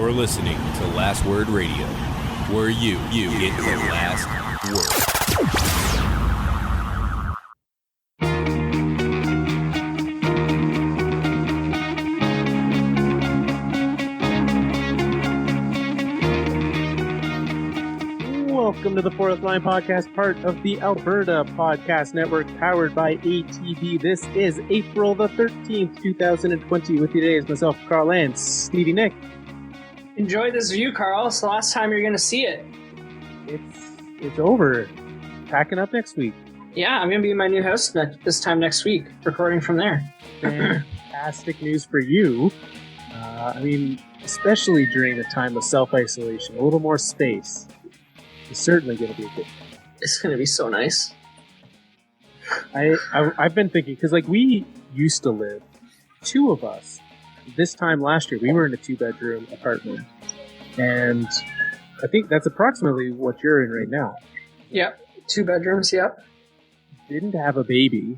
You're listening to Last Word Radio, where you get the last word. Welcome to the Fourth Line Podcast, part of the Alberta Podcast Network, powered by ATV. This is April the 13th, 2020. With you today is myself, Carl, and Stevie Nick. Enjoy this view, Carl. It's the last time you're going to see it. It's over. Packing up next week. Yeah, I'm going to be in my new house this time next week, recording from there. Fantastic news for you. Especially during the time of self-isolation, a little more space. It's certainly going to be a good thing. It's going to be so nice. I've been thinking, because we used to live, two of us, this time last year, we were in a 2-bedroom apartment. And I think that's approximately what you're in right now. Yep, 2 bedrooms, yep. Didn't have a baby.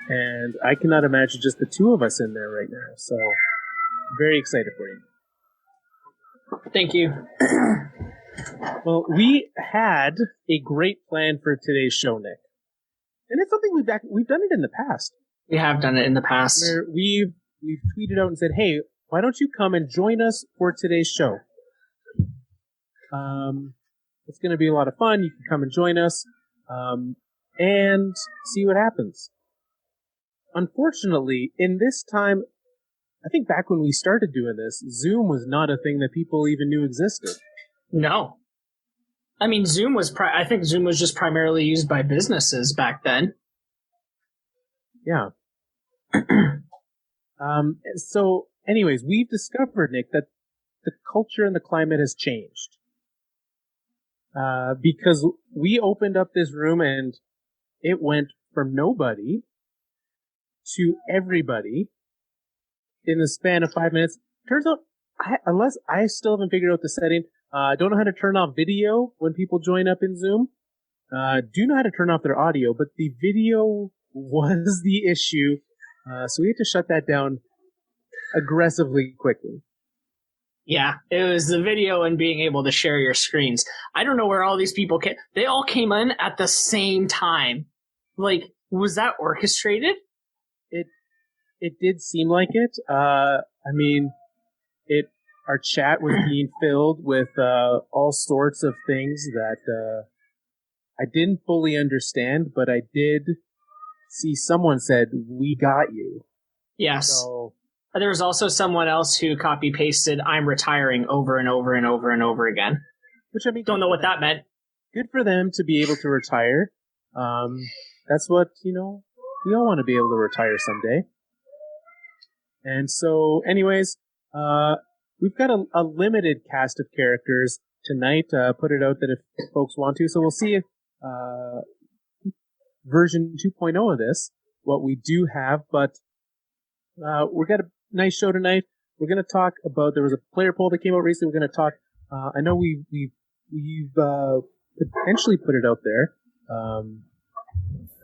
And I cannot imagine just the two of us in there right now. So, very excited for you. Thank you. Well, we had a great plan for today's show, Nick. And it's something we've done it in the past. We have done it in the past. Where we've tweeted out and said, hey, why don't you come and join us for today's show? It's going to be a lot of fun. You can come and join us and see what happens. Unfortunately, in this time, I think back when we started doing this, Zoom was not a thing that people even knew existed. No. I mean, I think Zoom was just primarily used by businesses back then. Yeah. So, anyways, we've discovered, Nick, that the culture and the climate has changed. Because we opened up this room and it went from nobody to everybody in the span of 5 minutes. Turns out, unless I still haven't figured out the setting, I don't know how to turn off video when people join up in Zoom. Do know how to turn off their audio, but the video was the issue. So we had to shut that down aggressively quickly. Yeah, it was the video and being able to share your screens. I don't know where all these people came. They all came in at the same time. Was that orchestrated? It did seem like it. Our chat was being filled with all sorts of things that I didn't fully understand, but I did see someone said, "We got you." Yes. So, there was also someone else who copy-pasted, "I'm retiring," over and over and over and over again. Which, don't know what that meant. Good for them to be able to retire. That's what, we all want to be able to retire someday. And so, anyways, we've got a limited cast of characters tonight. Put it out that if folks want to. So we'll see if version 2.0 of this, what we do have. But we've got a nice show tonight. We're going to talk about, there was a player poll that came out recently. We're going to talk, I know we've potentially put it out there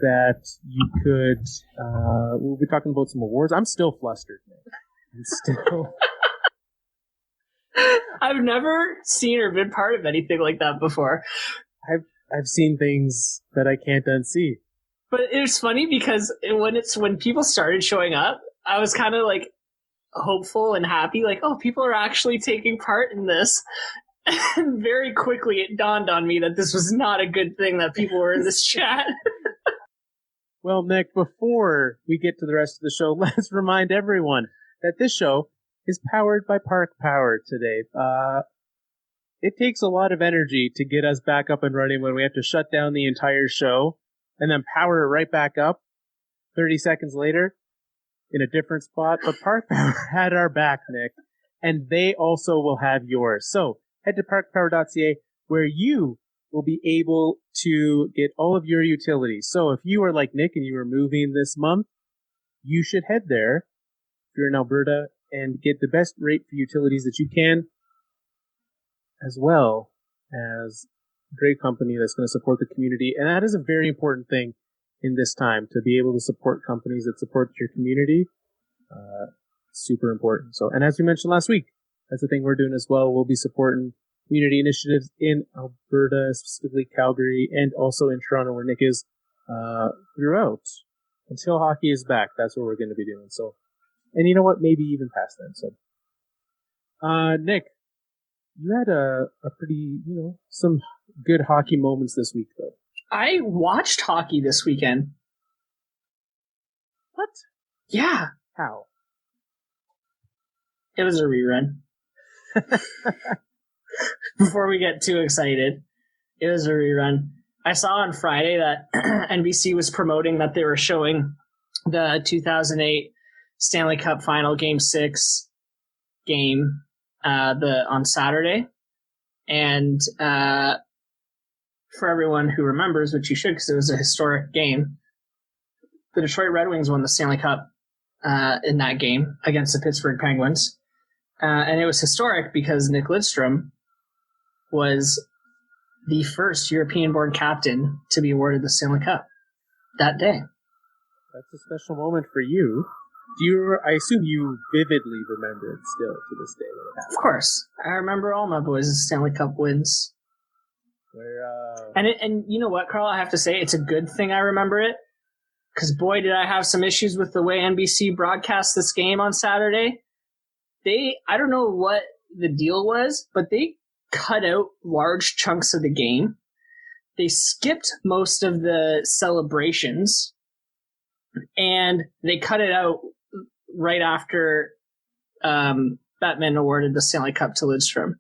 that you could, we'll be talking about some awards. I'm still flustered, man. I'm still... I've never seen or been part of anything like that before. I've seen things that I can't unsee. But it was funny because when people started showing up, I was kind of hopeful and happy, people are actually taking part in this. And very quickly it dawned on me that this was not a good thing that people were in this chat. Well, Nick, before we get to the rest of the show, let's remind everyone that this show is powered by ParkPower today. It takes a lot of energy to get us back up and running when we have to shut down the entire show and then power it right back up 30 seconds later in a different spot. But ParkPower had our back, Nick, and they also will have yours. So head to ParkPower.ca where you will be able to get all of your utilities. So if you are like Nick and you are moving this month, you should head there if you're in Alberta and get the best rate for utilities that you can, as well as a great company that's going to support the community. And that is a very important thing in this time, to be able to support companies that support your community. Super important. So, and as we mentioned last week, That's the thing we're doing as well. We'll be supporting community initiatives in Alberta, specifically Calgary, and also in Toronto, where Nick is, throughout. Until hockey is back, that's what we're going to be doing. So, and you know what? Maybe even past then. So, Nick, you had a pretty, some good hockey moments this week, though. I watched hockey this weekend. What? Yeah. How? It was a rerun. Before we get too excited, it was a rerun. I saw on Friday that NBC was promoting that they were showing the 2008 Stanley Cup Final Game 6 game on Saturday. And for everyone who remembers, which you should because it was a historic game, the Detroit Red Wings won the Stanley Cup in that game against the Pittsburgh Penguins. And it was historic because Nick Lidstrom was the first European-born captain to be awarded the Stanley Cup that day. That's a special moment for you. I assume you vividly remember it still to this day when it happened. Of course. I remember all my boys' Stanley Cup wins. And you know what, Carl? I have to say, it's a good thing I remember it. Because boy, did I have some issues with the way NBC broadcast this game on Saturday. I don't know what the deal was, but they cut out large chunks of the game. They skipped most of the celebrations, and they cut it out right after Bettman awarded the Stanley Cup to Lidstrom.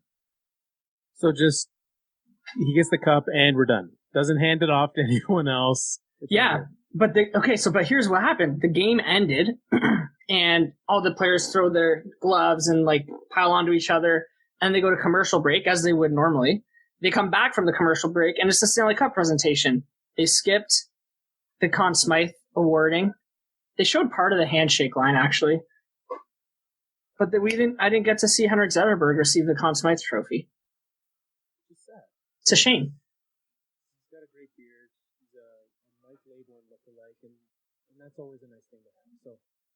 So just, he gets the cup and we're done. Doesn't hand it off to anyone else. Yeah, but but here's what happened. The game ended, and all the players throw their gloves and like pile onto each other, and they go to commercial break as they would normally. They come back from the commercial break, and it's the Stanley Cup presentation. They skipped the Conn Smythe awarding. They showed part of the handshake line actually, but I didn't get to see Henrik Zetterberg receive the Conn Smythe trophy. It's a shame. He's got a great beard. He's a Mike Laborn lookalike, and that's always a nice thing to have. So.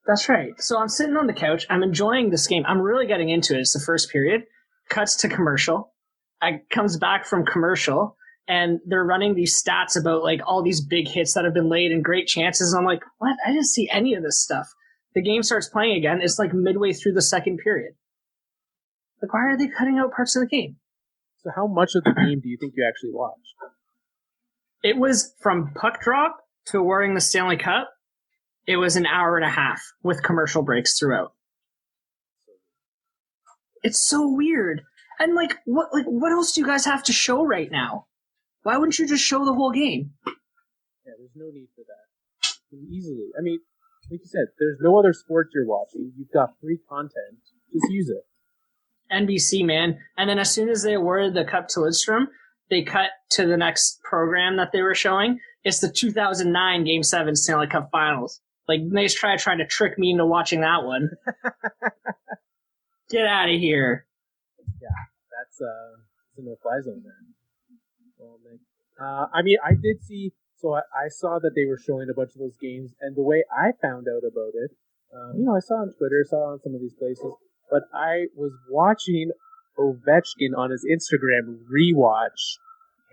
That's right. So I'm sitting on the couch. I'm enjoying this game. I'm really getting into it. It's the first period. Cuts to commercial. I comes back from commercial, and they're running these stats about like all these big hits that have been laid and great chances. And I'm like, what? I didn't see any of this stuff. The game starts playing again. It's like midway through the second period. Like, why are they cutting out parts of the game? So how much of the game do you think you actually watched? It was from puck drop to awarding the Stanley Cup. It was an hour and a half with commercial breaks throughout. It's so weird. And what else do you guys have to show right now? Why wouldn't you just show the whole game? Yeah, there's no need for that. Easily. I mean, like you said, there's no other sport you're watching. You've got free content. Just use it. NBC, man. And then as soon as they awarded the cup to Lidstrom, they cut to the next program that they were showing. It's the 2009 Game 7 Stanley Cup Finals. Like, nice try trying to trick me into watching that one. Get out of here. Yeah, that's a no-fly zone there. Well, I mean, I did see, so I saw that they were showing a bunch of those games, and the way I found out about it, I saw on Twitter, saw on some of these places, but I was watching Ovechkin on his Instagram rewatch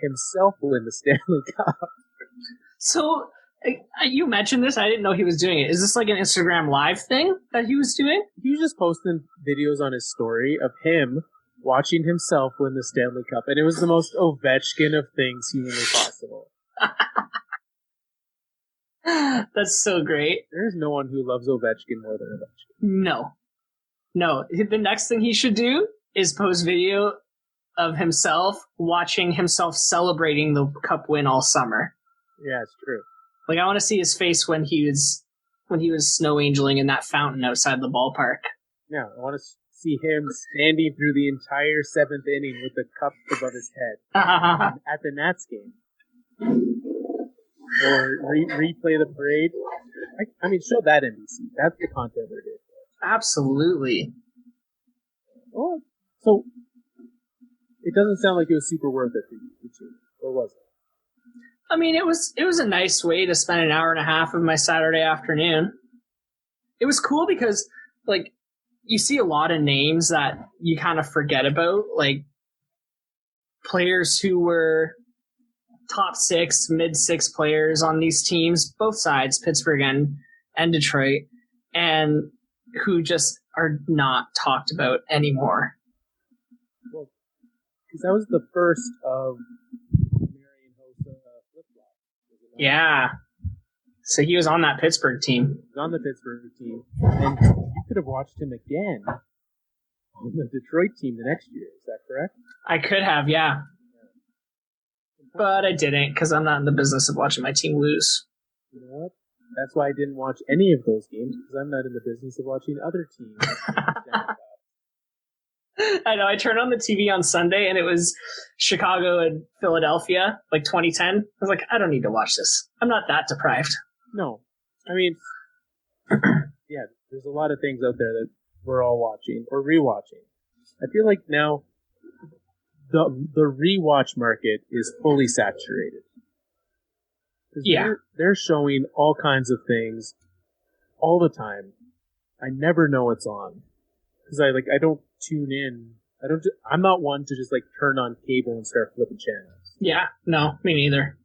himself win the Stanley Cup. So, you mentioned this. I didn't know he was doing it. Is this like an Instagram Live thing that he was doing? He was just posting videos on his story of him watching himself win the Stanley Cup, and it was the most Ovechkin of things humanly possible. That's so great. There's no one who loves Ovechkin more than Ovechkin. No. The next thing he should do is post video of himself watching himself celebrating the cup win all summer. Yeah, it's true. Like, I want to see his face when he was snow angeling in that fountain outside the ballpark. Yeah, I want to see him standing through the entire seventh inning with the cup above his head at the Nats game. Or replay the parade. I mean, show that NBC. That's the content we're doing. Absolutely. Oh, so it doesn't sound like it was super worth it for you, or was it? I mean, it was a nice way to spend an hour and a half of my Saturday afternoon. It was cool because, like, you see a lot of names that you kind of forget about, like players who were top 6, mid 6 players on these teams, both sides, Pittsburgh and Detroit, and who just are not talked about anymore. Well, because that was the first of Marion Hossa flip-flop. Yeah. So he was on that Pittsburgh team. He was on the Pittsburgh team. And you could have watched him again on the Detroit team the next year. Is that correct? I could have, yeah. But I didn't, because I'm not in the business of watching my team lose. You know what? That's why I didn't watch any of those games, because I'm not in the business of watching other teams. I know, I turned on the TV on Sunday, and it was Chicago and Philadelphia, like 2010. I was like, I don't need to watch this. I'm not that deprived. No. I mean, yeah, there's a lot of things out there that we're all watching, or rewatching. I feel like now the rewatch market is fully saturated. Yeah. They're showing all kinds of things all the time. I never know it's on. Because I don't tune in. I'm not one to just like turn on cable and start flipping channels. Yeah, no, me neither.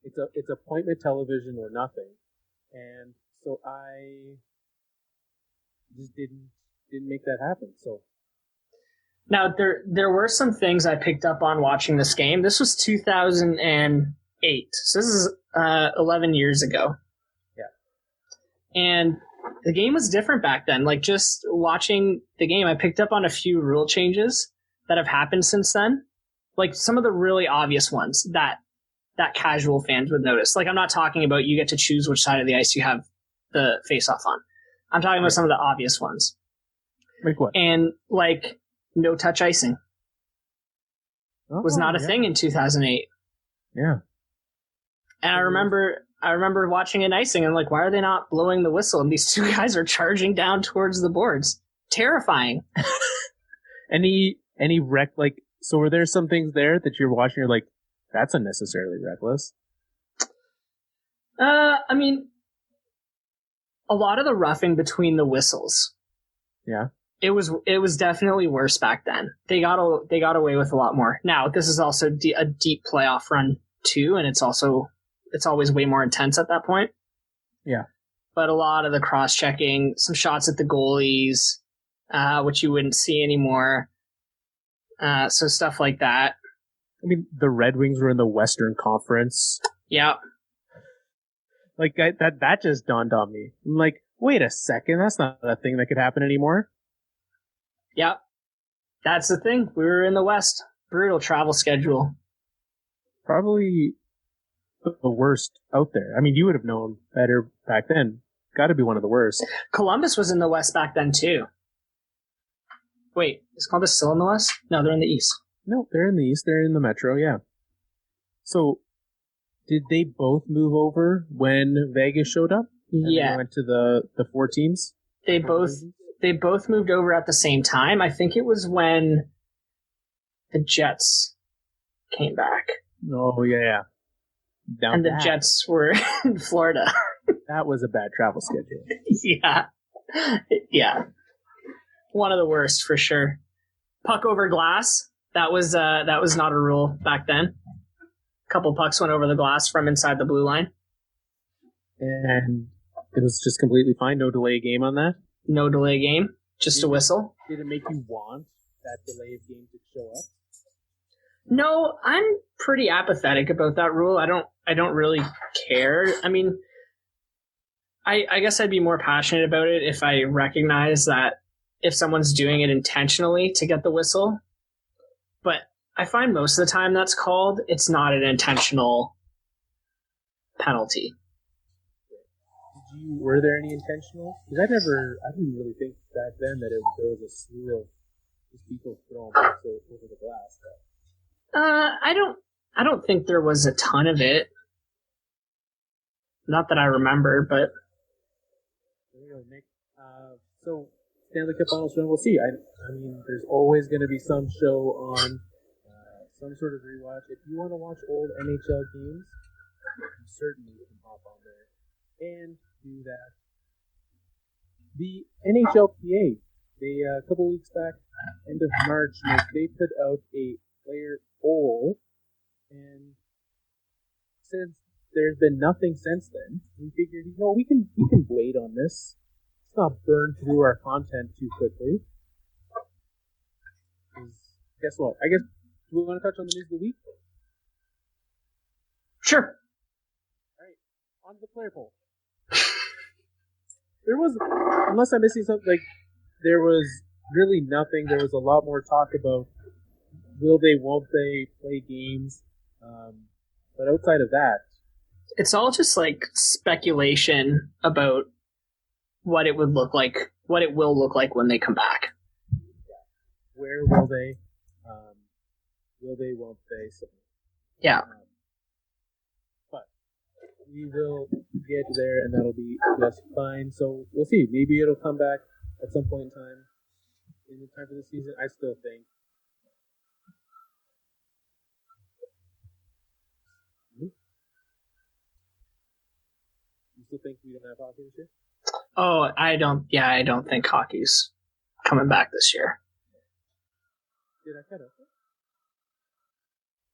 It's appointment television or nothing. And so I just didn't make that happen. So now there were some things I picked up on watching this game. This was 2008. So this is 11 years ago. Yeah. And the game was different back then. Like, just watching the game, I picked up on a few rule changes that have happened since then. Like, some of the really obvious ones that casual fans would notice. Like, I'm not talking about you get to choose which side of the ice you have the face-off on. I'm talking about some of the obvious ones. Like what? And, like, no-touch icing was not a thing in 2008. Yeah. And I remember watching an icing and like, why are they not blowing the whistle? And these two guys are charging down towards the boards. Terrifying. Any wreck, like, so were there some things there that you're watching, you're like, that's unnecessarily reckless? I mean, a lot of the roughing between the whistles. Yeah. It was definitely worse back then. They got away with a lot more. Now, this is also a deep playoff run too, and it's always way more intense at that point. Yeah. But a lot of the cross-checking, some shots at the goalies, which you wouldn't see anymore. So stuff like that. I mean, the Red Wings were in the Western Conference. Yeah. Like, that just dawned on me. I'm like, wait a second, that's not a thing that could happen anymore. Yeah. That's the thing. We were in the West. Brutal travel schedule. Probably the worst out there. I mean, you would have known better back then. Got to be one of the worst. Columbus was in the West back then, too. Wait, is Columbus still in the West? No, they're in the East. No, they're in the East. They're in the Metro, yeah. So, did they both move over when Vegas showed up? Yeah. They went to the 4 teams? They both moved over at the same time. I think it was when the Jets came back. Oh, yeah. And the Jets were in Florida. That was a bad travel schedule. Yeah. Yeah. One of the worst, for sure. Puck over glass. That was not a rule back then. A couple pucks went over the glass from inside the blue line. And it was just completely fine. No delay game on that? No delay game. Just a whistle. Did it make you want that delay of game to show up? No, I'm pretty apathetic about that rule. I don't really care. I mean, I guess I'd be more passionate about it if I recognize that if someone's doing it intentionally to get the whistle. But I find most of the time that's called, it's not an intentional penalty. Were there any intentional? Because I didn't really think back then that there was a slew of just people throwing pucks over the glass. I don't think there was a ton of it. Not that I remember, but. There you go, Nick. So Stanley Cup Final show, we'll see. I mean, there's always going to be some show on some sort of rewatch. If you want to watch old NHL games, you certainly can hop on there and do that. The NHLPA They a couple weeks back, end of March, they put out a player poll, and since there's been nothing since then, we figured, we can wait on this. Let's not burn through our content too quickly. 'Cause guess what? I guess, do we want to touch on the news of the week? Sure. All right, on to the player poll. There was, unless I'm missing something, there was really nothing. There was a lot more talk about will they, won't they play games. But outside of that, it's all just speculation about what it would look like, what it will look like when they come back. Where will they? Will they, won't they? So, yeah. But we will get there, and that'll be just fine. So we'll see. Maybe it'll come back at some point in time. In the time for the season, I still think. You still think we don't have hockey this year? Oh, I don't think hockey's coming back this year. Did I cut it?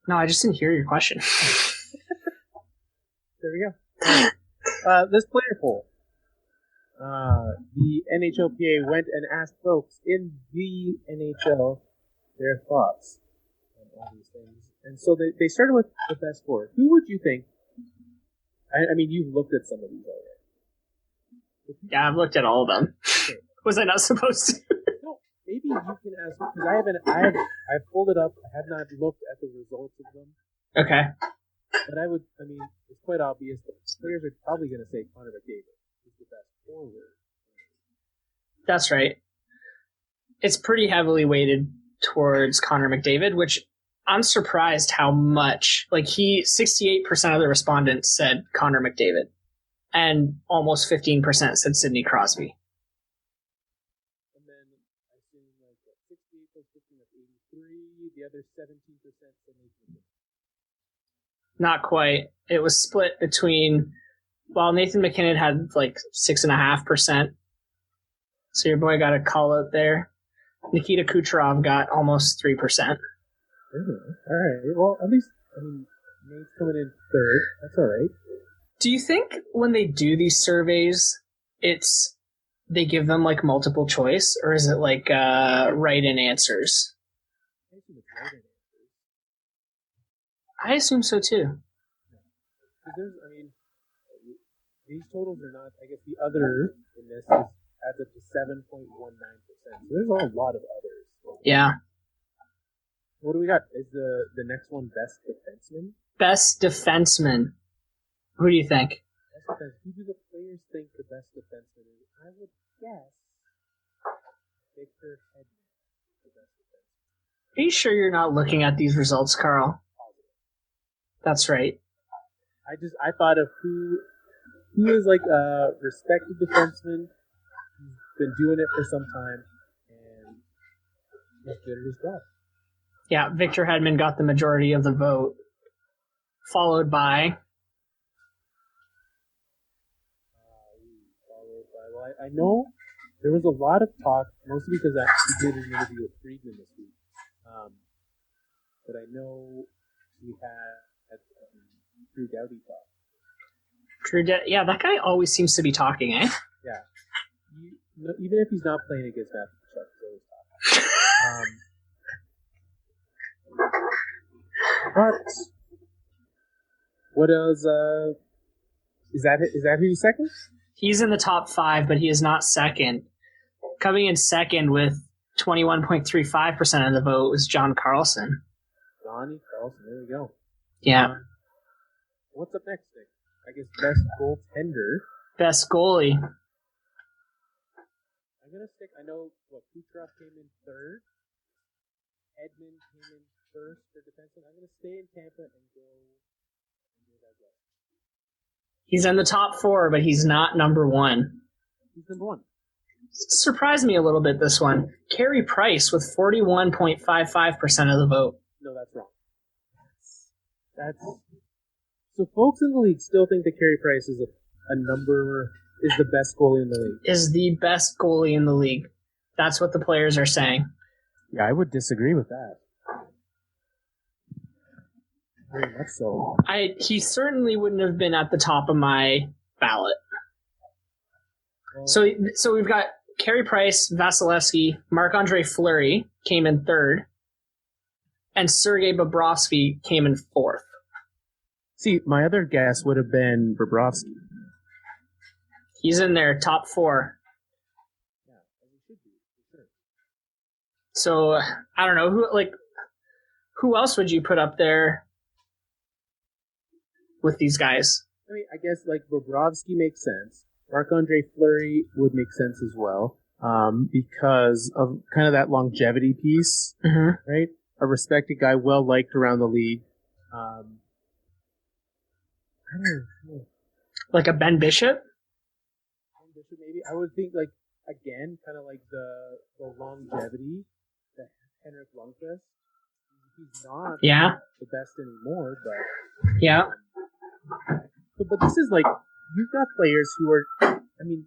No, I just didn't hear your question. There we go. This player poll. The NHLPA went and asked folks in the NHL their thoughts on all these things. And so they started with the best four. Who would you think? I mean, you've looked at some of these already. Yeah, I've looked at all of them. Okay. Was I not supposed to? No, maybe you can ask, because I've pulled it up. I have not looked at the results of them. Okay. But it's quite obvious that players are probably going to say Connor McDavid is the best forward. That's right. It's pretty heavily weighted towards Connor McDavid, which I'm surprised how much. 68% of the respondents said Connor McDavid, and almost 15% said Sidney Crosby. And then I think 68 plus 15 of 83. The other 17% said Nathan. Not quite. It was split between. Well, Nathan McKinnon had 6.5%. So your boy got a call out there. Nikita Kucherov got almost 3%. All right. Well, at least Nate's coming in third. That's all right. Do you think when they do these surveys, they give them multiple choice, or is it write-in answers? I think it's write-in answers. I assume so too. These totals are not. I guess the other in this adds up to 7.19%. So there's a lot of others. Yeah. What do we got? Is the next one best defenseman? Best defenseman. Who do you think? Who do the players think the best defenseman is? I would guess Victor Hedman, the best defenseman. Are you sure you're not looking at these results, Carl? That's right. I thought of who is a respected defenseman. He's been doing it for some time, and he's good at his job. Yeah, Victor Hedman got the majority of the vote, followed by. Well, I know there was a lot of talk, mostly because he did an interview with Friedman this week. But I know we had Drew Doughty talk. Yeah, that guy always seems to be talking, eh? Yeah. Even if he's not playing against Matthew Chuck, he's always talking. But what else? Is that who's second? He's in the top 5, but he is not second. Coming in second with 21.35% of the vote was John Carlson. Johnny Carlson, there we go. Yeah. What's up next, Nick? I guess best goaltender. Best goalie. I'm gonna stick. I know Kucherov came in third. Edmund came in first for defenseman. I'm gonna stay in Tampa and go that way. He's in the top 4, but he's not number 1. He's number 1. Surprised me a little bit, this one. Carey Price with 41.55% of the vote. No, that's wrong. So folks in the league still think that Carey Price is the best goalie in the league. Is the best goalie in the league. That's what the players are saying. Yeah, I would disagree with that. Very much so. He certainly wouldn't have been at the top of my ballot. So we've got Carey Price, Vasilevsky, Marc-Andre Fleury came in third, and Sergei Bobrovsky came in fourth. See, my other guess would have been Bobrovsky. He's in there, top four. Yeah, he should be, for sure. So I don't know who else would you put up there with these guys? I mean, I guess Bobrovsky makes sense. Marc-Andre Fleury would make sense as well, because of kind of that longevity piece, right? A respected guy, well liked around the league. I don't know. Like a Ben Bishop? Ben Bishop, maybe. I would think, again, kind of like the longevity that Henrik Lundqvist. He's not the best anymore, but yeah. But this is you've got players who are,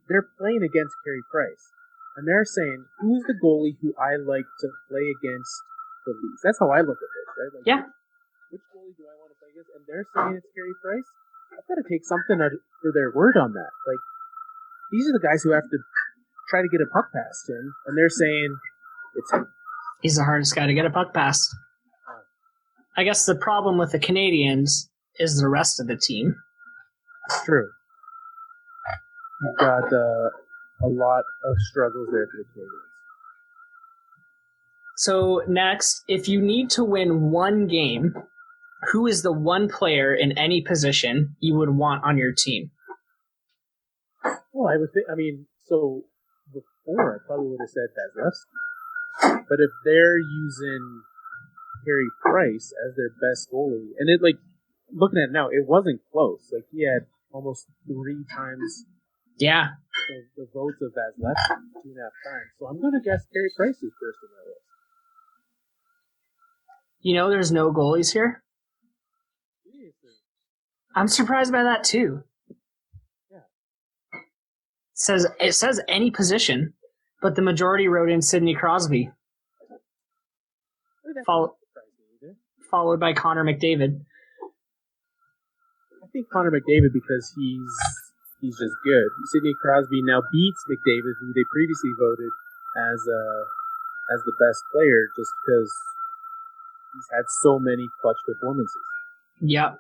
they're playing against Carey Price, and they're saying, who's the goalie who I like to play against the least? That's how I look at this, right? Which goalie do I want to play against? And they're saying it's Carey Price. I've got to take something for their word on that. These are the guys who have to try to get a puck past him, and they're saying it's him. He's the hardest guy to get a puck past. I guess the problem with the Canadians is the rest of the team. It's true. You've got a lot of struggles there for the Canadians. So next, if you need to win one game, who is the one player in any position you would want on your team? Well, I would think, so before I probably would have said Vasilevsky. But if they're using Carey Price as their best goalie, and it looking at it now, it wasn't close. He had almost 3 times the votes of Vasilevsky, 2.5 times. So I'm going to guess Carey Price is first in that list. There's no goalies here? Seriously. I'm surprised by that too. Yeah. It says any position, but the majority wrote in Sidney Crosby. Followed by Connor McDavid. I think Connor McDavid because he's just good. Sidney Crosby now beats McDavid, who they previously voted as the best player, just because he's had so many clutch performances. Yep.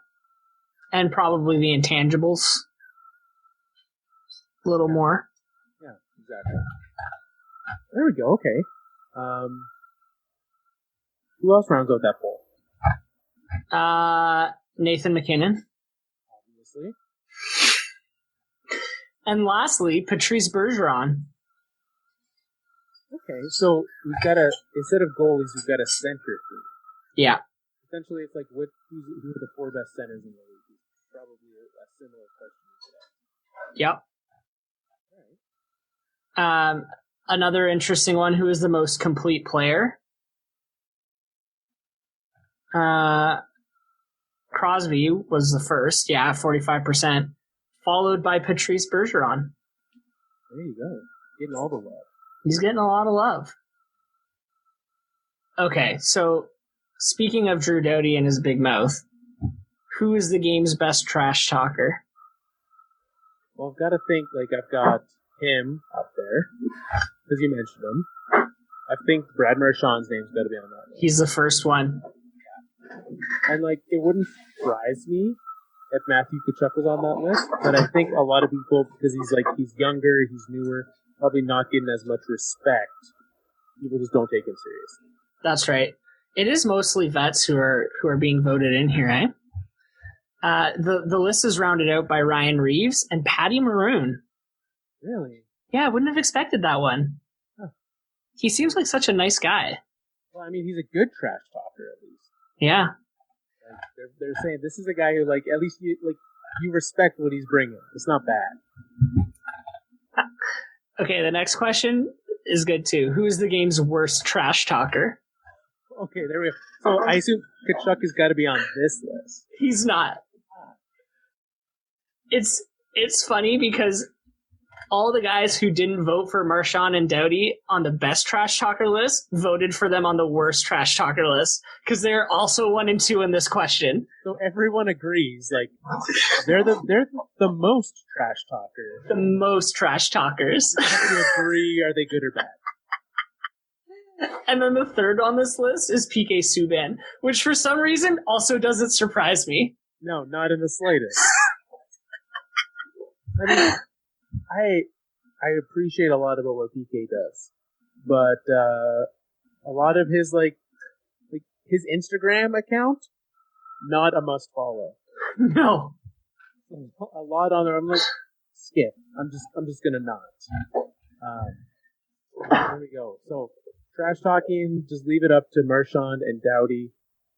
And probably the intangibles. A little more. Yeah, exactly. There we go, okay. Who else rounds out that poll? Nathan McKinnon. Obviously. And lastly, Patrice Bergeron. Okay, so we've got instead of goalies, we've got a center team. Yeah. Essentially, it's who are the 4 best centers in the league? Probably a similar question to that. Yep. All right. Another interesting one, who is the most complete player? Crosby was the first, 45%, followed by Patrice Bergeron. There you go. Getting all the love. He's getting a lot of love. Okay, so speaking of Drew Doughty and his big mouth, who is the game's best trash talker? Well, I've got to think, I've got him up there, because you mentioned him. I think Brad Marchand's name's got to be on that list. He's the first one. And, it wouldn't surprise me if Matthew Tkachuk was on that list, but I think a lot of people, because he's younger, he's newer, probably not getting as much respect. People just don't take him seriously. That's right. It is mostly vets who are being voted in here, eh? The list is rounded out by Ryan Reeves and Patty Maroon. Really? Yeah, I wouldn't have expected that one. Huh. He seems like such a nice guy. Well, he's a good trash talker, at least. Yeah. They're saying this is a guy who, at least you respect what he's bringing. It's not bad. Okay, the next question is good too. Who is the game's worst trash talker? Okay, there we go. So I assume Tkachuk has got to be on this list. He's not. It's funny because all the guys who didn't vote for Marchand and Doughty on the best trash talker list voted for them on the worst trash talker list because they're also 1 and 2 in this question. So everyone agrees, like they're the most trash talker. The most trash talkers. You agree? Are they good or bad? And then the third on this list is PK Subban, which for some reason also doesn't surprise me. No, not in the slightest. I mean, I appreciate a lot about what PK does, but a lot of his like his Instagram account, not a must follow. No, a lot on there. I'm like, skip. I'm just gonna not. There we go. So trash talking, just leave it up to Marchand and Doughty,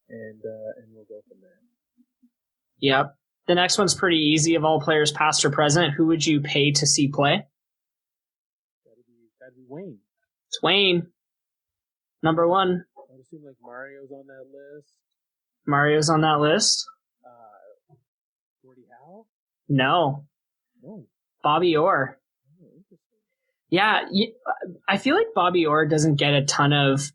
and we'll go from there. Yep. The next one's pretty easy. Of all players, past or present, who would you pay to see play? That'd be Wayne. It's Wayne. Number 1. I would assume like Mario's on that list. Mario's on that list? Gordie Howe? No. No. Bobby Orr. Oh, interesting. Yeah, I feel like Bobby Orr doesn't get a ton of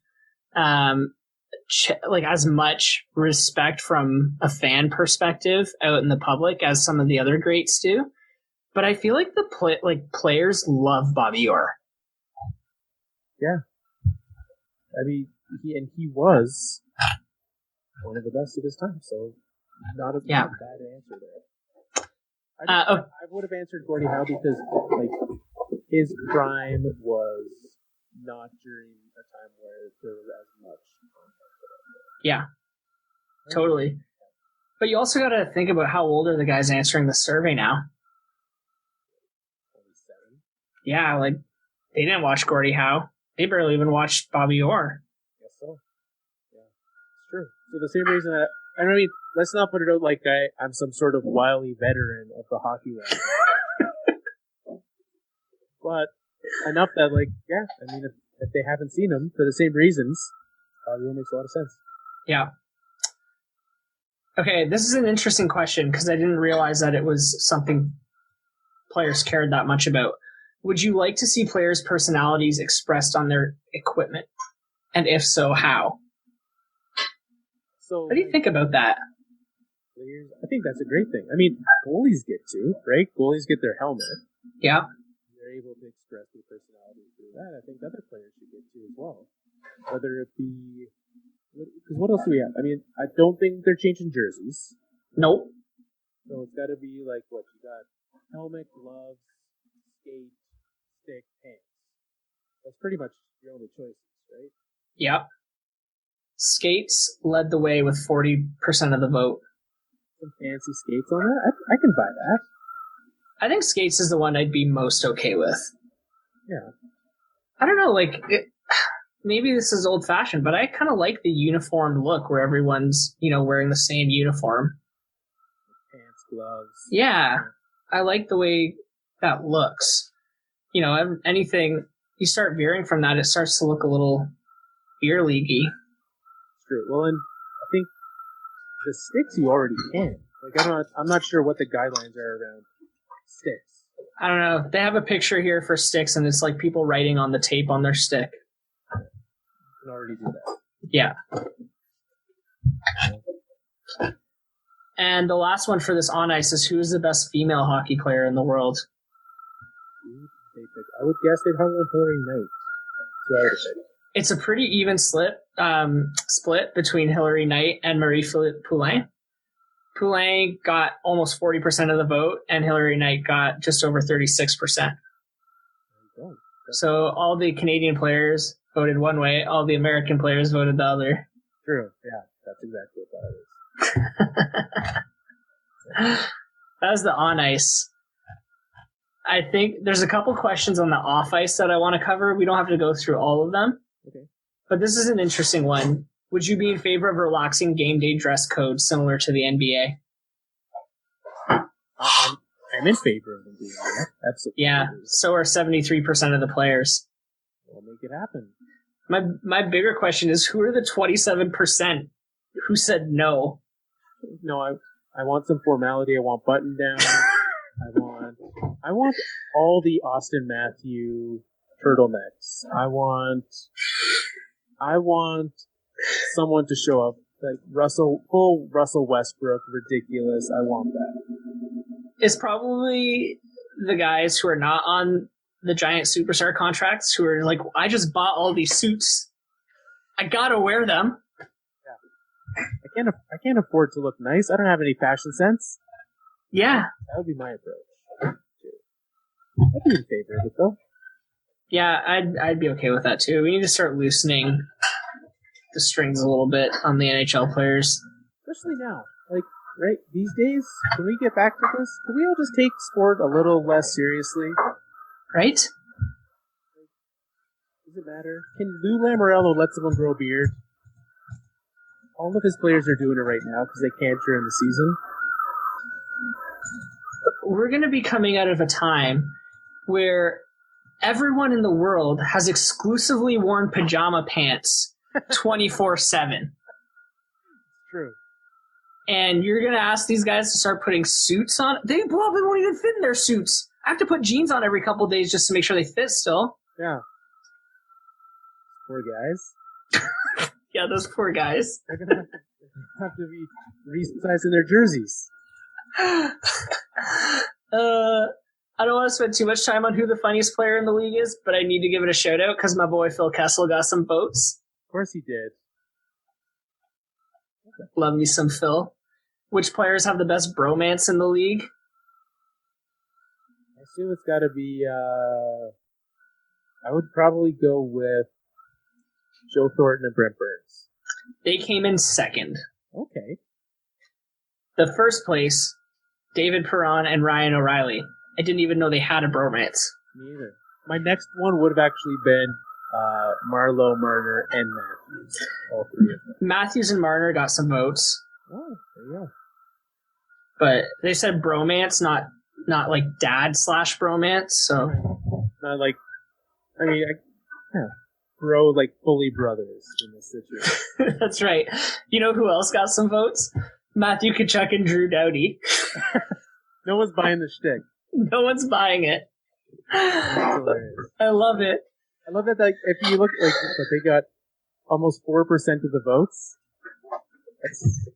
like as much respect from a fan perspective out in the public as some of the other greats do. But I feel like players love Bobby Orr. Yeah. I mean, he was one of the best of his time, so not a bad answer there. I would have answered Gordie Howe because like his prime was not during a time where there was as much. Yeah, totally. But you also got to think about how old are the guys answering the survey now. 27. Yeah, like they didn't watch Gordie Howe. They barely even watched Bobby Orr. Guess so. Yeah, it's true. So the same reason that I mean, let's not put it out like I'm some sort of wily veteran of the hockey world. But enough that I mean, if they haven't seen him for the same reasons, it makes a lot of sense. Yeah. Okay, this is an interesting question because I didn't realize that it was something players cared that much about. Would you like to see players' personalities expressed on their equipment? And if so, how? So, what do you think about that? I think that's a great thing. I mean, goalies get to, right? Goalies get their helmet. Yeah. They're able to express their personality through that. I think other players should get to as well. Whether it be... Because what else do we have? I mean, I don't think they're changing jerseys. Nope. So it's got to be like what? You got helmet, gloves, skate, stick, pants. That's pretty much your only choices, right? Yep. Skates led the way with 40% of the vote. Some fancy skates on that? I can buy that. I think skates is the one I'd be most okay with. Yeah. I don't know, maybe this is old-fashioned, but I kind of like the uniformed look where everyone's, wearing the same uniform. Pants, gloves. Yeah. I like the way that looks. Anything, you start veering from that, it starts to look a little beer leaguey. True. Well, and I think the sticks you already can. I'm not sure what the guidelines are around sticks. I don't know. They have a picture here for sticks, and it's like people writing on the tape on their stick. You can already do that. Yeah. And the last one for this on ice is who is the best female hockey player in the world? I would guess they'd hung on Hillary Knight. That's what I would have said. It's a pretty even split between Hillary Knight and Marie-Philippe Poulin. Poulin got almost 40% of the vote, and Hillary Knight got just over 36%. So all the Canadian players voted one way, all the American players voted the other. True, yeah, that's exactly what that is. That was the on ice. I think there's a couple questions on the off ice that I want to cover. We don't have to go through all of them. Okay. But this is an interesting one. Would you be in favor of relaxing game day dress code similar to the NBA? I'm in favor of them doing that. Absolutely. Yeah, so are 73% of the players. We'll make it happen. My bigger question is, who are the 27% who said no? No, I want some formality. I want button down. I want all the Austin Matthew turtlenecks. I want someone to show up like full Russell Westbrook, ridiculous. I want that. It's probably the guys who are not on the giant superstar contracts who are like, I just bought all these suits. I gotta wear them. Yeah. I can't afford to look nice. I don't have any fashion sense. Yeah. That would be my approach. I'd be in favor of it, though. Yeah, I'd be okay with that, too. We need to start loosening the strings a little bit on the NHL players. Especially now. Like, right, these days, when we get back to this, can we all just take sport a little less seriously? Right? Does it matter? Can Lou Lamoriello let someone grow a beard? All of his players are doing it right now because they can't during the season. We're going to be coming out of a time where everyone in the world has exclusively worn pajama pants 24/7. True. And you're going to ask these guys to start putting suits on? They probably won't even fit in their suits. I have to put jeans on every couple of days just to make sure they fit still. Yeah. Poor guys. Yeah, those poor guys. They're going to have to be resizing their jerseys. I don't want to spend too much time on who the funniest player in the league is, but I need to give it a shout out because my boy Phil Kessel got some votes. Of course he did. Love me some Phil. Which players have the best bromance in the league? I assume it's got to be, I would probably go with Joe Thornton and Brent Burns. They came in second. Okay. The first place, David Perron and Ryan O'Reilly. I didn't even know they had a bromance. Me either. My next one would have actually been Marleau, Marner, and Matthews. All three of them. Matthews and Marner got some votes. Oh, there you go. But they said bromance, not like dad/bromance. So Not like, I mean, bro, like fully brothers in this situation. That's right. You know who else got some votes? Matthew Tkachuk and Drew Doughty. No one's buying the shtick. No one's buying it. That's hilarious. I love it. I love that. Like, if you look, like, but they got almost 4% of the votes. That's,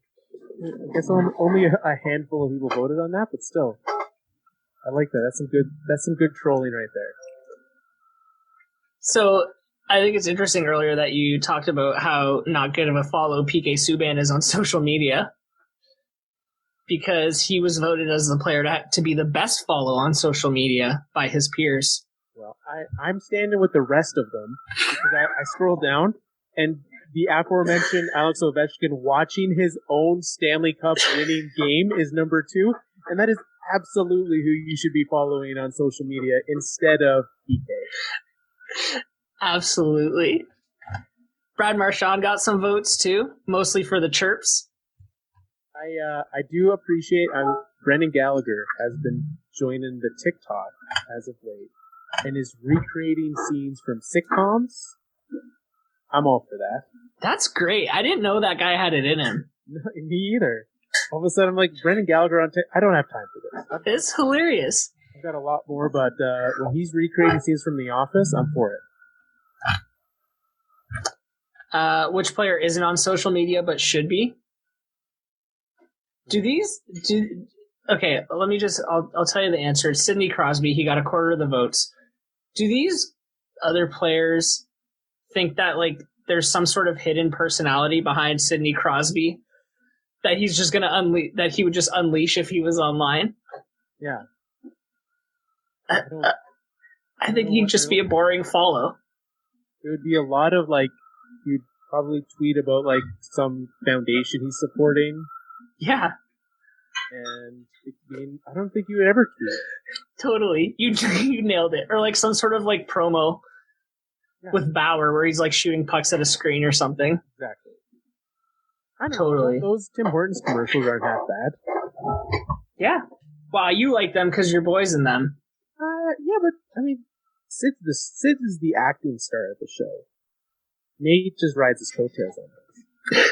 I guess only a handful of people voted on that, but still, I like that. That's some good trolling right there. So I think it's interesting earlier that you talked about how not good of a follow PK Subban is on social media, because he was voted as the player to be the best follow on social media by his peers. Well, I'm standing with the rest of them because I scrolled down and the aforementioned Alex Ovechkin watching his own Stanley Cup winning game is number 2, and that is absolutely who you should be following on social media instead of PK. Absolutely. Brad Marchand got some votes too, mostly for the chirps. I do appreciate Brendan Gallagher has been joining the TikTok as of late and is recreating scenes from sitcoms. I'm all for that. That's great. I didn't know that guy had it in him. Me either. All of a sudden, I'm like, Brendan Gallagher on I don't have time for this. It's hilarious. I've got a lot more, but when he's recreating scenes from The Office, I'm for it. Which player isn't on social media but should be? Okay, let me just, I'll tell you the answer. Sidney Crosby, he got a quarter of the votes. Do these other players think that, like, there's some sort of hidden personality behind Sidney Crosby that he's just going to that he would just unleash if he was online? Yeah. I think he'd just be a boring follow. It would be a lot of, like, you'd probably tweet about, like, some foundation he's supporting. Yeah. And I don't think you would ever tweet. Totally. You nailed it. Or like some sort of like promo with Bauer where he's like shooting pucks at a screen or something. Exactly. I know, totally. Those Tim Hortons commercials aren't half bad. Yeah. Wow, you like them because your boy's in them. Yeah, but I mean, Sid is the acting star of the show. Nate just rides his coattails on this.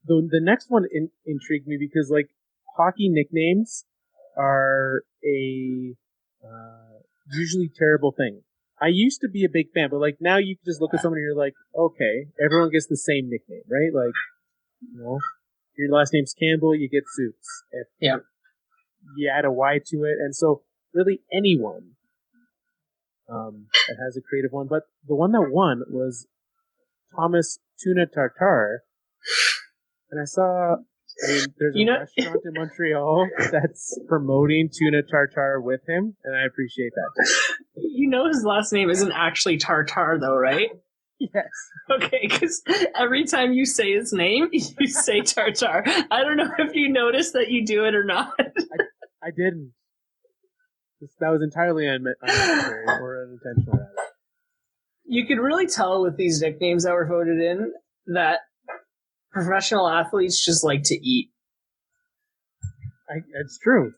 The next one intrigued me because, like, hockey nicknames are a usually terrible thing. I used to be a big fan, but like now you can just look at someone and you're like, okay, everyone gets the same nickname, right? Like, your last name's Campbell, you get Suits. If you add a Y to it, and so really anyone that has a creative one. But the one that won was Thomas Tuna Tartare, and I saw. There's a restaurant in Montreal that's promoting tuna tartare with him, and I appreciate that. His last name isn't actually Tartare, though, right? Yes. Okay, because every time you say his name, you say Tartare. I don't know if you noticed that you do it or not. I didn't. That was entirely unnecessary or unintentional. You could really tell with these nicknames that were voted in that professional athletes just like to eat. It's true.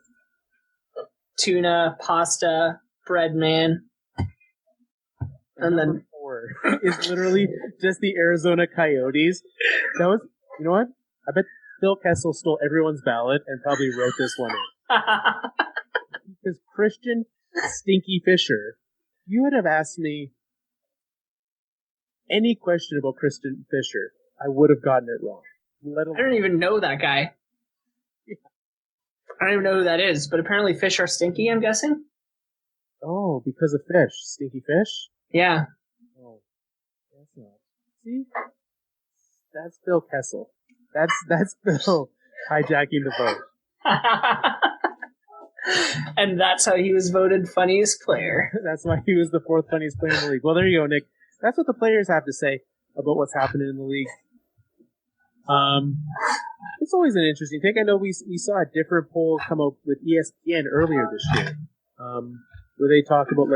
Tuna, pasta, bread man. And then 4 is literally just the Arizona Coyotes. That was, you know what? I bet Phil Kessel stole everyone's ballot and probably wrote this one in. Because Christian Stinky Fisher, you would have asked me any question about Christian Fisher, I would have gotten it wrong. I don't even know that guy. Yeah. I don't even know who that is, but apparently fish are stinky, I'm guessing? Oh, because of fish. Stinky fish? Yeah. Oh, that's not. See? That's Phil Kessel. That's Phil hijacking the vote. And that's how he was voted funniest player. That's why he was the 4th funniest player in the league. Well, there you go, Nick. That's what the players have to say about what's happening in the league. It's always an interesting thing. I know we saw a different poll come out with ESPN earlier this year, where they talk about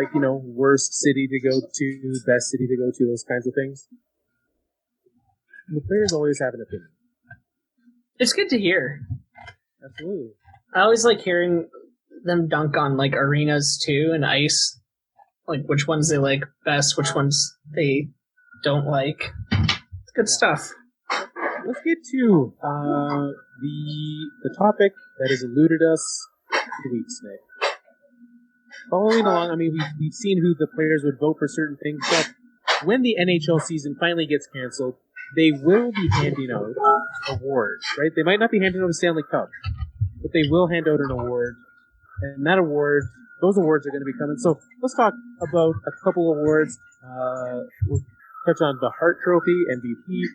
worst city to go to, best city to go to, those kinds of things. And the players always have an opinion. It's good to hear. Absolutely. I always like hearing them dunk on arenas too and ice, which ones they like best, which ones they don't like. It's good stuff. Let's get to the topic that has eluded us for weeks, Nick. Following along, we've seen who the players would vote for certain things, but when the NHL season finally gets canceled, they will be handing out awards, right? They might not be handing out a Stanley Cup, but they will hand out an award, and those awards are going to be coming. So let's talk about a couple awards. We'll touch on the Hart Trophy, MVP,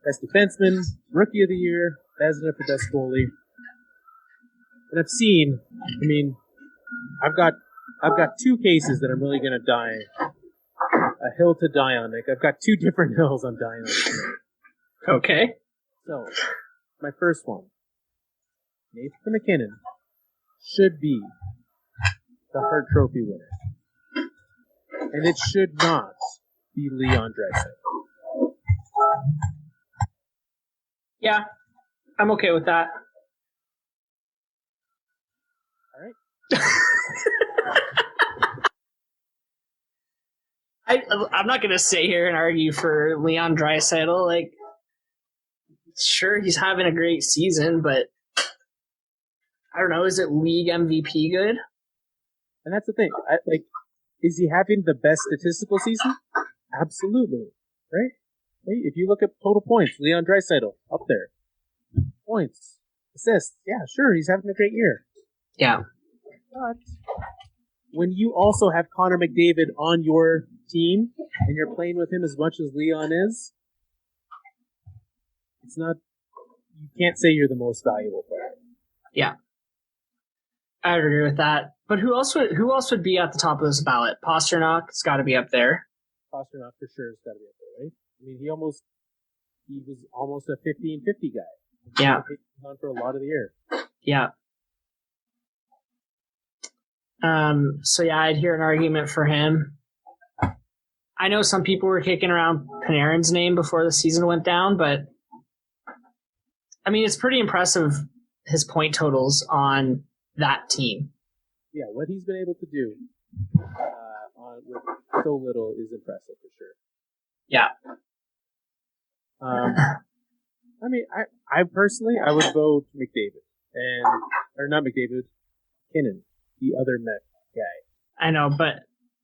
Best Defenseman, Rookie of the Year, Vezina for Best Goalie. And I've seen, I've got 2 cases that I'm really going to die, a hill to die on, Nick. I've got 2 different hills I'm dying on. Okay. So, my first one, Nathan McKinnon should be the Hart Trophy winner. And it should not be Leon Draisaitl. Yeah, I'm okay with that. All right. I'm not going to sit here and argue for Leon Draisaitl. Sure, he's having a great season, but I don't know. Is it league MVP good? And that's the thing. Is he having the best statistical season? Absolutely. Right? Hey, if you look at total points, Leon Draisaitl up there. Points, assists. Yeah, sure, he's having a great year. Yeah. But when you also have Connor McDavid on your team and you're playing with him as much as Leon is, it's not. You can't say you're the most valuable player. Yeah. I would agree with that. But who else would be at the top of this ballot? Pasternak's got to be up there. Pasternak for sure has got to be up there, right? He was almost a 15-50 guy. Yeah. He was on for a lot of the year. Yeah. So yeah, I'd hear an argument for him. I know some people were kicking around Panarin's name before the season went down, but it's pretty impressive, his point totals on that team. Yeah, what he's been able to do with so little is impressive for sure. Yeah. I personally, I would vote McDavid. or not McDavid, Kinnan, the other Met guy. I know, but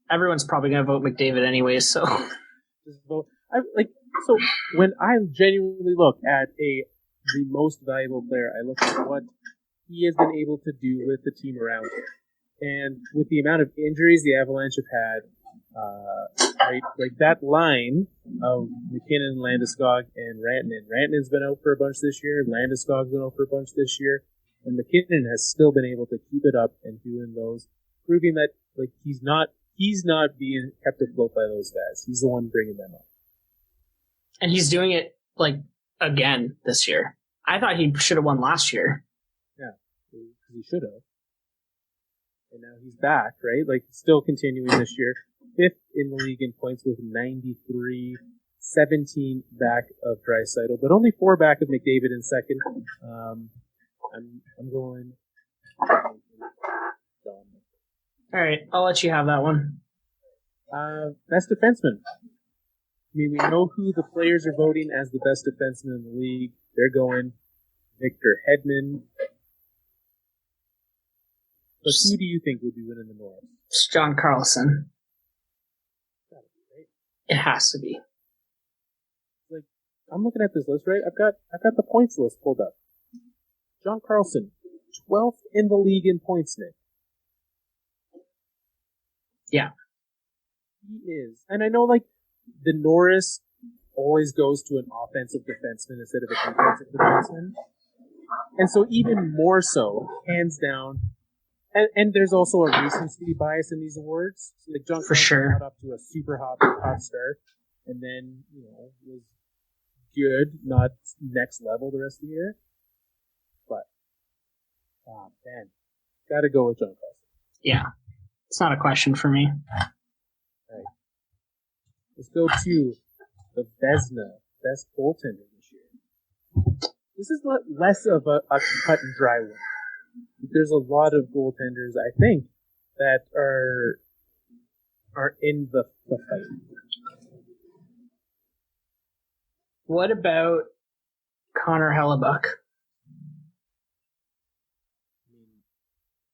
everyone's probably going to vote McDavid anyways, so. Just vote. So when I genuinely look at the most valuable player, I look at what he has been able to do with the team around him. And with the amount of injuries the Avalanche have had, right, like that line of McKinnon, Landeskog, and Rantanen. Rantanen's been out for a bunch this year. Landeskog's been out for a bunch this year. And McKinnon has still been able to keep it up and doing those, proving that like he's not being kept afloat by those guys. He's the one bringing them up. And he's doing it, like, again this year. I thought he should have won last year. Yeah, he should have. And now he's back, right? Like, still continuing this year. 5th in the league in points with 93, 17 back of Draisaitl, but only 4 back of McDavid in second. I'm going... All right, I'll let you have that one. Best defenseman. I mean, we know who the players are voting as the best defenseman in the league. They're going Victor Hedman. But who do you think would be winning the Norris? It's John Carlson. It has to be. Like, I'm looking at this list, right? I've got the points list pulled up. John Carlson, 12th in the league in points, Nick. Yeah. He is. And I know, like, the Norris always goes to an offensive defenseman instead of a defensive defenseman. And so even more so, hands down, and there's also a recency bias in these awards. So like John for sure got up to a super hot start, and then, you know, was good, not next level the rest of the year. But, man, gotta go with John Carlson. Yeah. It's not a question for me. Right. Let's go to the Vezina, best goaltender this year. This is less of a cut and dry one. There's a lot of goaltenders, I think, that are in the fight. What about Connor Hellebuck? I mean,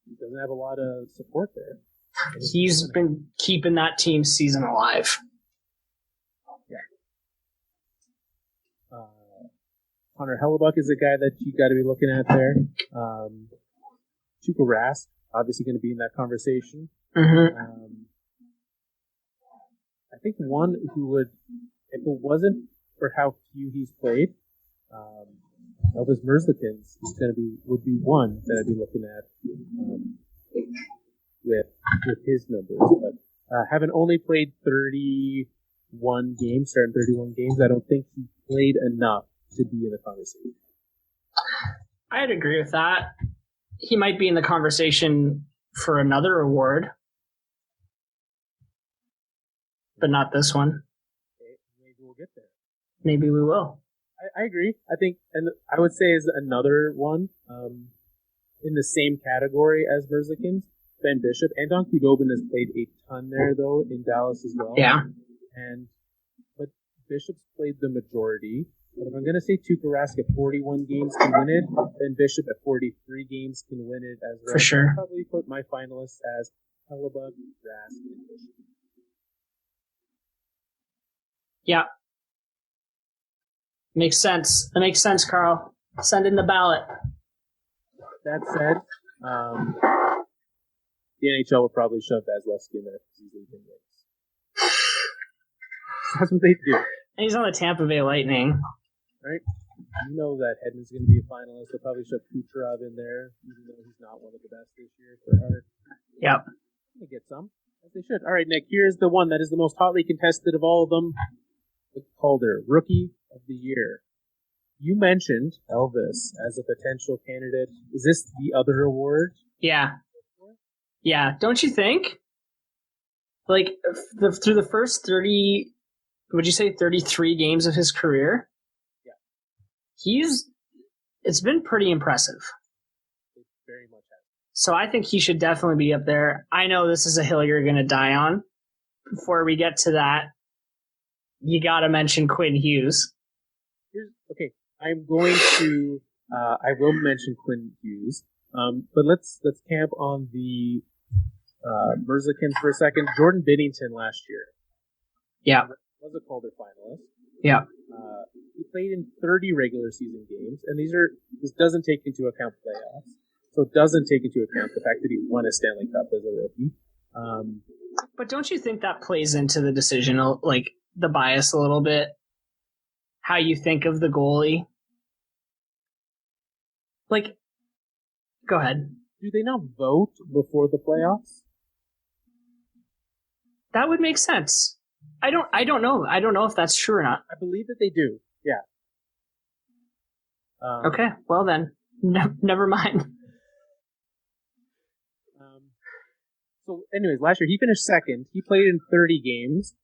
he doesn't have a lot of support there. He's been keeping that team season alive. Yeah. Connor Hellebuck is a guy that you got to be looking at there. Tuukka Rask, obviously going to be in that conversation. Mm-hmm. I think one who would, if it wasn't for how few he's played, Elvis Merzlikins would be one that I'd be looking at with his numbers. But having only played 31 games, I don't think he played enough to be in the conversation. I'd agree with that. He might be in the conversation for another award, but not this one. Okay, maybe we'll get there. Maybe we will. I agree. I think, and I would say is another one in the same category as Merzlikins, Ben Bishop. Anton Khudobin has played a ton there, though, in Dallas as well. Yeah. But Bishop's played the majority. But if I'm going to say Tuukka Rask at 41 games can win it, then Bishop at 43 games can win it as well. For sure. I'll probably put my finalists as Hellebuck, Rask, and Bishop. Yeah. Makes sense. That makes sense, Carl. Send in the ballot. That said, the NHL will probably shove Vasilevsky in there because he's leaving games. That's what they do. And he's on the Tampa Bay Lightning. Right? You know that Hedman's going to be a finalist. They'll probably shove Kucherov in there, even though he's not one of the best this year for Hart. Yep. They get some, as they should. All right, Nick, here's the one that is the most hotly contested of all of them. The Calder, Rookie of the Year. You mentioned Elvis as a potential candidate. Is this the other award? Yeah. Yeah, don't you think? Like, through the first 30, would you say 33 games of his career? Yeah. It's been pretty impressive. It very much has. So I think he should definitely be up there. I know this is a hill you're going to die on. Before we get to that, you got to mention Quinn Hughes. Okay, I'm going to I will mention Quinn Hughes. But let's camp on the Merzlikins for a second. Jordan Binnington last year. Yeah. Was a Calder finalist. Yeah. He played in 30 regular season games, and this doesn't take into account playoffs. So it doesn't take into account the fact that he won a Stanley Cup as a rookie. But don't you think that plays into the decision, like the bias a little bit? How you think of the goalie? Like, go ahead. Do they not vote before the playoffs? That would make sense. I don't know. I don't know if that's true or not. I believe that they do. Yeah. Okay. Well then, never mind. So, anyways, last year he finished second. He played in 30 games,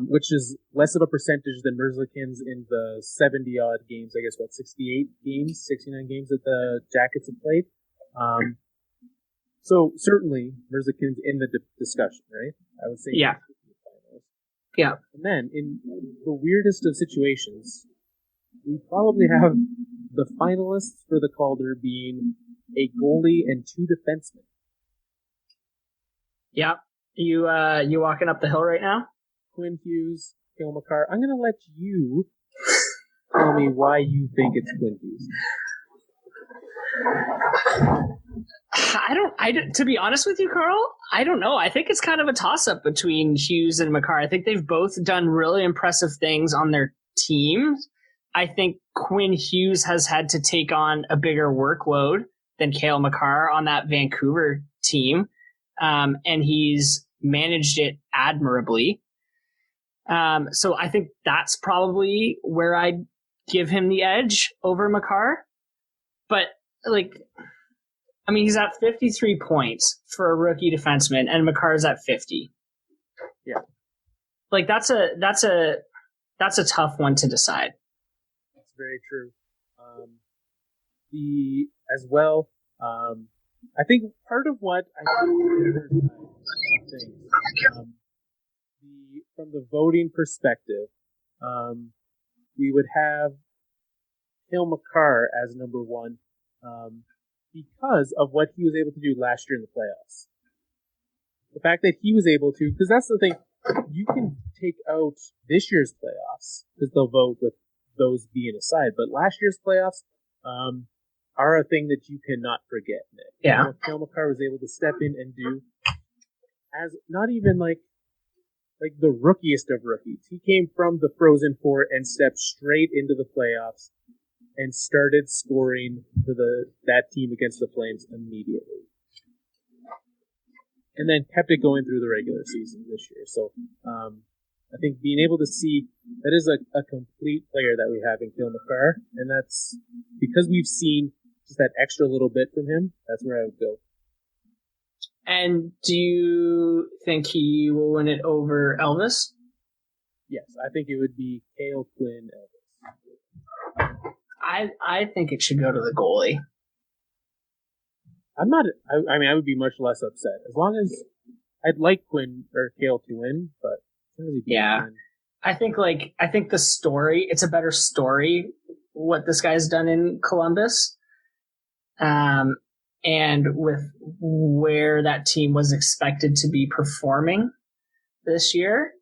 which is less of a percentage than Merzlikins in the 70-odd games. I guess 68 games, 69 games that the Jackets have played. So certainly Merzlikins in the discussion, right? I would say. Yeah. Yeah. And then, in the weirdest of situations, we probably have the finalists for the Calder being a goalie and two defensemen. Yeah. You walking up the hill right now? Quinn Hughes, Cale Makar. I'm going to let you tell me why you think it's Quinn Hughes. To be honest with you, Carl, I don't know. I think it's kind of a toss-up between Hughes and Makar. I think they've both done really impressive things on their teams. I think Quinn Hughes has had to take on a bigger workload than Cale Makar on that Vancouver team. And he's managed it admirably. So I think that's probably where I'd give him the edge over Makar. But, he's at 53 points for a rookie defenseman, and Makar's at 50. Yeah. That's a tough one to decide. That's very true. I think part of what I think from the voting perspective, we would have Cale Makar as number one because of what he was able to do last year in the playoffs. The fact that he was able to, because that's the thing, you can take out this year's playoffs because they'll vote with those being aside, but last year's playoffs are a thing that you cannot forget, Nick. Yeah. Cale Makar was able to step in and do as not even like the rookiest of rookies. He came from the Frozen Four and stepped straight into the playoffs and started scoring for that team against the Flames immediately. And then kept it going through the regular season this year. So I think being able to see that is a complete player that we have in Cale Makar, and that's because we've seen just that extra little bit from him. That's where I would go. And do you think he will win it over Elvis? Yes, I think it would be Cale, Quinn, Elvis. I think it should go to the goalie. I would be much less upset as long as I'd like Quinn or Cale to win, but yeah, Quinn. I think the story, it's a better story what this guy's done in Columbus, and with where that team was expected to be performing this year,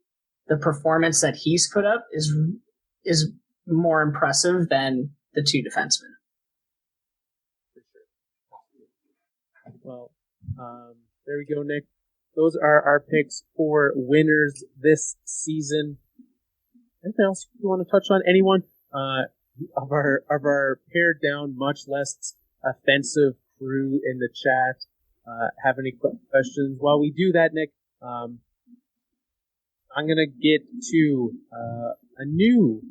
the performance that he's put up is more impressive than the two defensemen. Well, there we go, Nick. Those are our picks for winners this season. Anything else you want to touch on? Anyone of our pared down, much less offensive crew in the chat have any questions? While we do that, Nick, I'm gonna get to a new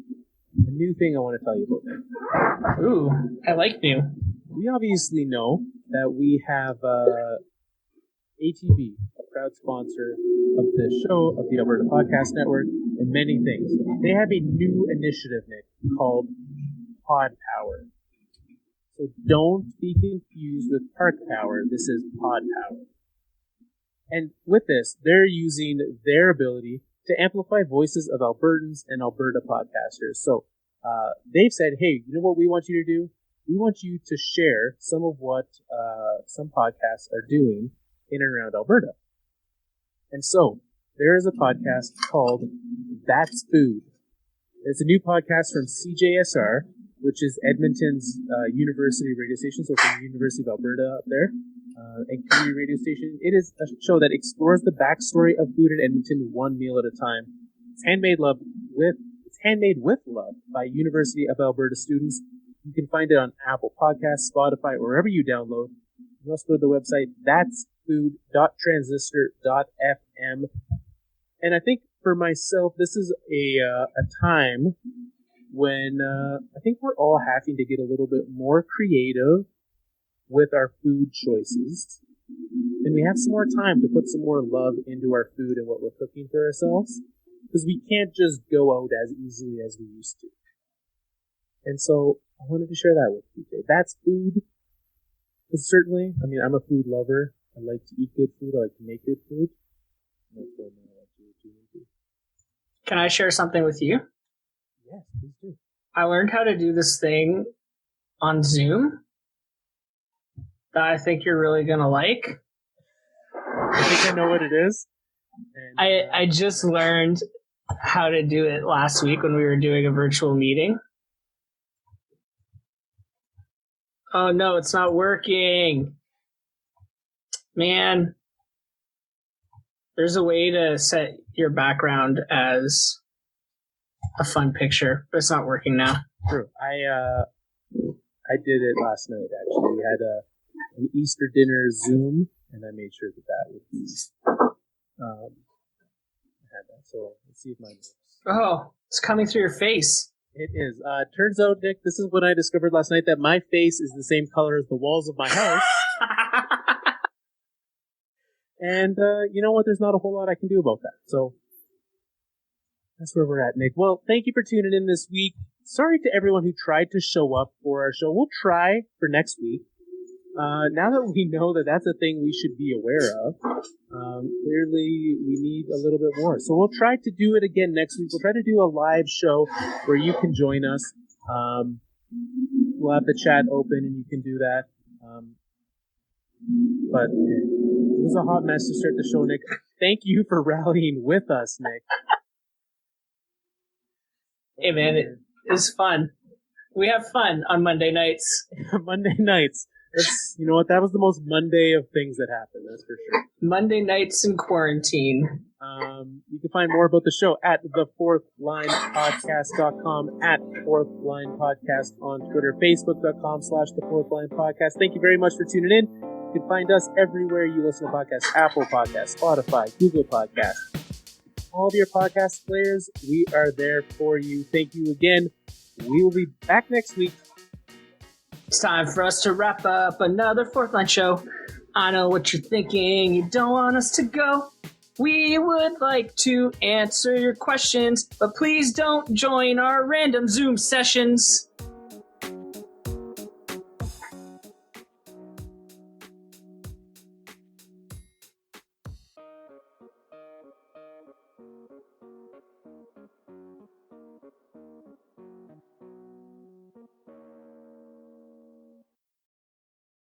thing I want to tell you about, Nick. Ooh, I like new. We obviously know that we have ATV, a proud sponsor of the show, of the Alberta Podcast Network, and many things. They have a new initiative, Nick, called PodPower. So don't be confused with ParkPower. This is PodPower. And with this, they're using their ability to amplify voices of Albertans and Alberta podcasters. So they've said, hey, you know what we want you to do? we want you to share some of what some podcasts are doing in and around Alberta. And so, there is a podcast called That's Food. It's a new podcast from CJSR, which is Edmonton's university radio station, so from the University of Alberta up there, and community radio station. It is a show that explores the backstory of food in Edmonton one meal at a time. It's handmade with love by University of Alberta students. You can find it on Apple Podcasts, Spotify, or wherever you download. You can also go to the website that'sfood.transistor.fm. And I think for myself, this is a time when I think we're all having to get a little bit more creative with our food choices. And we have some more time to put some more love into our food and what we're cooking for ourselves. Because we can't just go out as easily as we used to. And so I wanted to share that with you today. That's food. Because certainly, I mean, I'm a food lover. I like to eat good food. I like to make good food. Can I share something with you? Yes, please do. I learned how to do this thing on Zoom that I think you're really going to like. I think I know what it is. And, I just learned how to do it last week when we were doing a virtual meeting. Oh no, it's not working. Man. There's a way to set your background as a fun picture, but it's not working now. True. I did it last night, actually. We had an Easter dinner Zoom, and I made sure that would be I had that. So let's see if mine works. Oh, it's coming through your face. It is. Turns out, Nick, this is what I discovered last night, that my face is the same color as the walls of my house. And you know what? There's not a whole lot I can do about that. So that's where we're at, Nick. Well, thank you for tuning in this week. Sorry to everyone who tried to show up for our show. We'll try for next week. Now that we know that that's a thing we should be aware of, clearly we need a little bit more. So we'll try to do it again next week. We'll try to do a live show where you can join us. We'll have the chat open and you can do that. But it was a hot mess to start the show, Nick. Thank you for rallying with us, Nick. Hey, man, it's fun. We have fun on Monday nights. Monday nights. You know what? That was the most Monday of things that happened, that's for sure. Monday nights in quarantine. You can find more about the show at thefourthlinepodcast.com, at fourthlinepodcast on Twitter, facebook.com/thefourthlinepodcast. Thank you very much for tuning in. You can find us everywhere you listen to podcasts: Apple Podcasts, Spotify, Google Podcasts. All of your podcast players, we are there for you. Thank you again. We will be back next week. It's time for us to wrap up another Fourth Line show. I know what you're thinking. You don't want us to go. We would like to answer your questions, but please don't join our random Zoom sessions.